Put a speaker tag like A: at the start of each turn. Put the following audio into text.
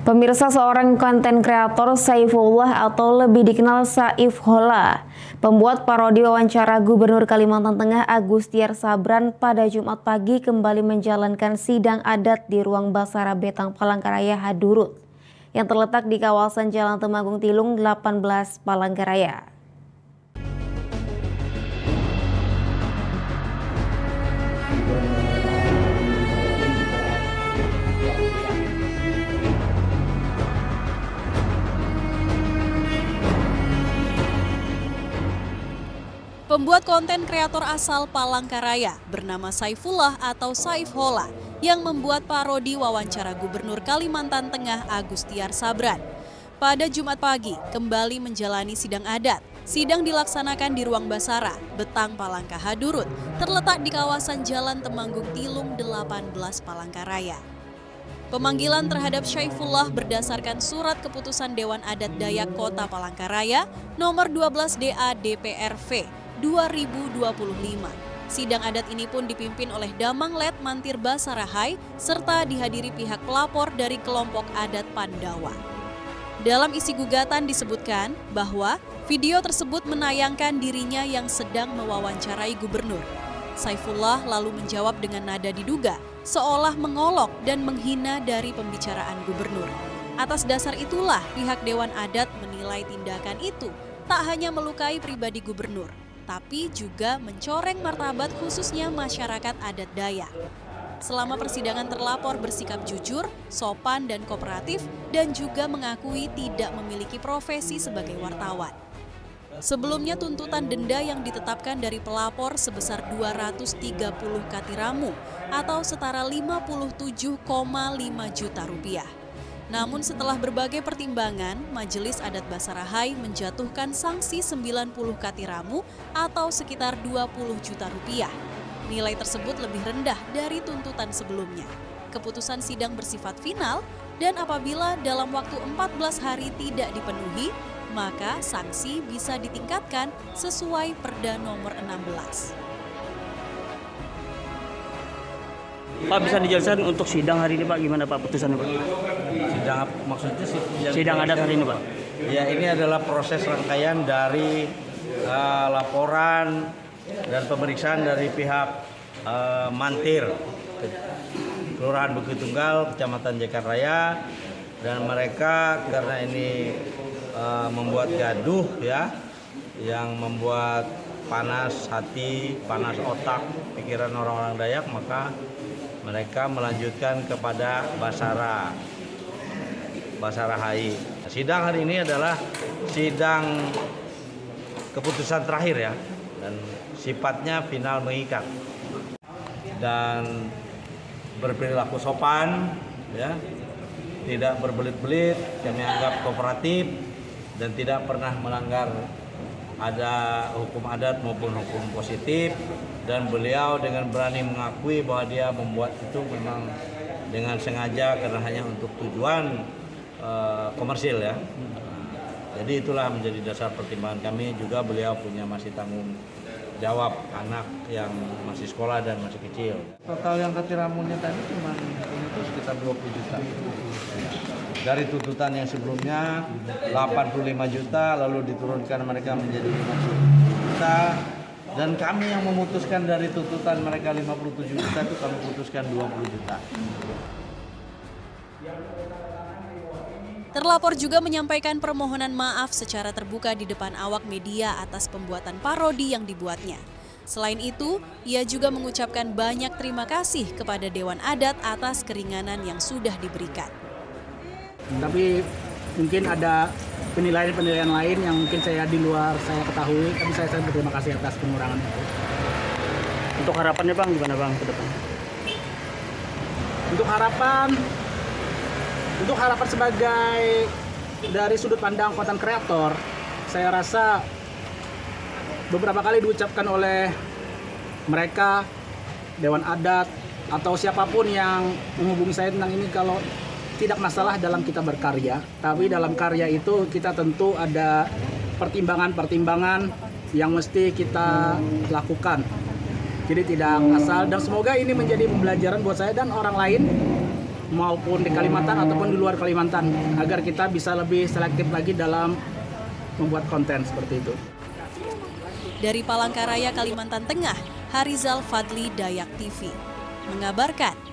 A: Pemirsa, seorang konten kreator Saifullah atau lebih dikenal Saif Holla, pembuat parodi wawancara Gubernur Kalimantan Tengah Agustiar Sabran pada Jumat pagi kembali menjalankan sidang adat di ruang Basara Betang Palangkaraya Hadurut yang terletak di kawasan Jalan Temanggung Tilung 18 Palangkaraya.
B: Pembuat konten kreator asal Palangkaraya bernama Saifullah atau Saif Holla yang membuat parodi wawancara Gubernur Kalimantan Tengah Agustiar Sabran. Pada Jumat pagi kembali menjalani sidang adat. Sidang dilaksanakan di ruang Basara, Betang Palangka Hadurut, terletak di kawasan Jalan Temanggung Tilung 18 Palangkaraya. Pemanggilan terhadap Saifullah berdasarkan surat keputusan Dewan Adat Dayak Kota Palangkaraya nomor 12 DA DPRV 2025. Sidang adat ini pun dipimpin oleh Damang Let Mantir Basarahai serta dihadiri pihak pelapor dari kelompok adat Pandawa. Dalam isi gugatan disebutkan bahwa video tersebut menayangkan dirinya yang sedang mewawancarai gubernur. Saifullah lalu menjawab dengan nada diduga, seolah mengolok dan menghina dari pembicaraan gubernur. Atas dasar itulah pihak Dewan Adat menilai tindakan itu tak hanya melukai pribadi gubernur, tapi juga mencoreng martabat khususnya masyarakat adat Dayak. Selama persidangan terlapor bersikap jujur, sopan dan kooperatif dan juga mengakui tidak memiliki profesi sebagai wartawan. Sebelumnya tuntutan denda yang ditetapkan dari pelapor sebesar 230 katiramu atau setara 57,5 juta rupiah. Namun setelah berbagai pertimbangan, Majelis Adat Basarahai menjatuhkan sanksi 90 katiramu atau sekitar 20 juta rupiah. Nilai tersebut lebih rendah dari tuntutan sebelumnya. Keputusan sidang bersifat final dan apabila dalam waktu 14 hari tidak dipenuhi, maka sanksi bisa ditingkatkan sesuai Perda nomor 16.
C: Pak, bisa dijelaskan untuk sidang hari ini Pak, gimana Pak putusannya Pak?
D: Sidang maksudnya
C: Sidang adat hari ini Pak?
D: Ya, ini adalah proses rangkaian dari laporan dan pemeriksaan dari pihak Mantir Kelurahan Bukit Tunggal, Kecamatan Jekarraya, dan mereka karena ini membuat gaduh ya, yang membuat panas hati, panas otak, pikiran orang-orang Dayak, maka mereka melanjutkan kepada Basarahai. Sidang hari ini adalah sidang keputusan terakhir ya, dan sifatnya final mengikat dan berperilaku sopan ya, tidak berbelit-belit, kami anggap kooperatif dan tidak pernah melanggar ada hukum adat maupun hukum positif, dan beliau dengan berani mengakui bahwa dia membuat itu memang dengan sengaja karena hanya untuk tujuan komersil ya. Jadi itulah menjadi dasar pertimbangan kami. Juga beliau punya masih tanggung jawab anak yang masih sekolah dan masih kecil. Total yang katiramunya tadi cuma itu sekitar 20 juta. Dari tuntutan yang sebelumnya 85 juta, lalu diturunkan mereka menjadi 50 juta, dan kami yang memutuskan dari tuntutan mereka 57 juta itu kami putuskan 20 juta.
B: Terlapor juga menyampaikan permohonan maaf secara terbuka di depan awak media atas pembuatan parodi yang dibuatnya. Selain itu, ia juga mengucapkan banyak terima kasih kepada Dewan Adat atas keringanan yang sudah diberikan.
E: Tapi mungkin ada penilaian lain yang mungkin saya di luar saya ketahui, tapi saya berterima kasih atas pengurangan itu.
C: Untuk harapannya Bang, gimana Bang ke depan?
E: Untuk harapan sebagai dari sudut pandang konten kreator, saya rasa beberapa kali diucapkan oleh mereka, Dewan Adat, atau siapapun yang menghubungi saya tentang ini, kalau tidak masalah dalam kita berkarya, tapi dalam karya itu kita tentu ada pertimbangan-pertimbangan yang mesti kita lakukan. Jadi tidak asal, dan semoga ini menjadi pembelajaran buat saya dan orang lain maupun di Kalimantan ataupun di luar Kalimantan, agar kita bisa lebih selektif lagi dalam membuat konten seperti itu.
B: Dari Palangkaraya, Kalimantan Tengah, Harizal Fadli, Dayak TV mengabarkan.